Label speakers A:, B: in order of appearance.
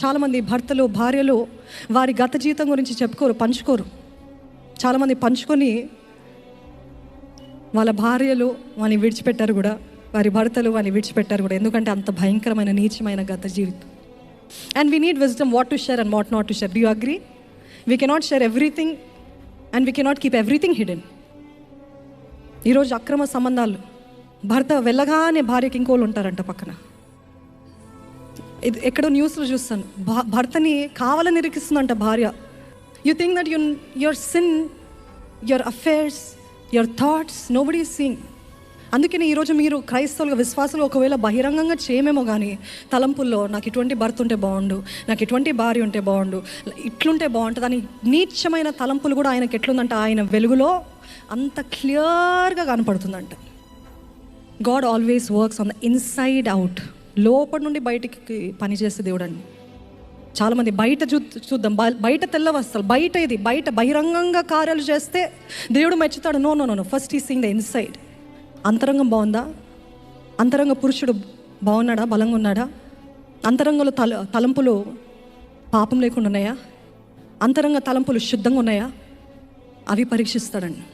A: చాలామంది భర్తలు భార్యలు వారి గత జీవితం గురించి చెప్పుకోరు, పంచుకోరు. చాలామంది పంచుకొని వాళ్ళ భార్యలు వాని విడిచిపెట్టారు కూడా, వారి భర్తలు వాని విడిచిపెట్టారు కూడా. ఎందుకంటే అంత భయంకరమైన నీచమైన గత జీవితం. And we need wisdom what to share and what not to share. Do you agree? We cannot share everything and we cannot keep everything hidden. ఈరోజు అక్రమ సంబంధాలు, భర్త వెళ్ళగానే భార్యకి ఇంకోళ్ళు ఉంటారంట పక్కన. ఇది ఎక్కడో న్యూస్లో చూస్తాను, భర్తని కావాలని ఇరికిస్తుందంట భార్య. You think that your sin, your affairs, your thoughts nobody is seeing. అందుకని ఈరోజు మీరు క్రైస్తవులుగా, విశ్వాసులు ఒకవేళ బహిరంగంగా చేయమేమో కానీ తలంపుల్లో నాకు ఇటువంటి భర్త ఉంటే బాగుండు, నాకు ఇటువంటి భార్య ఉంటే బాగుండు, ఇట్లుంటే బాగుంటుంది అని నీచమైన తలంపులు కూడా ఆయనకి ఎట్లుందంట, ఆయన వెలుగులో అంత క్లియర్గా కనపడుతుందంట. God always works on the inside out. లోపల నుండి బయటికి పనిచేసే దేవుడు అండి. చాలామంది బయట చూద్దాం, బయట తెల్ల వస్తారు, బయట ఇది బయట బహిరంగంగా కార్యాలు చేస్తే దేవుడు మెచ్చుతాడు. నో నో నో ఫస్ట్ ఈ సీయింగ్ ద ఇన్సైడ్. అంతరంగం బాగుందా? అంతరంగ పురుషుడు బాగున్నాడా, బలంగా ఉన్నాడా? అంతరంగంలో తలంపులు పాపం లేకుండా ఉన్నాయా? అంతరంగ తలంపులు శుద్ధంగా ఉన్నాయా? అవి పరీక్షిస్తాడండి.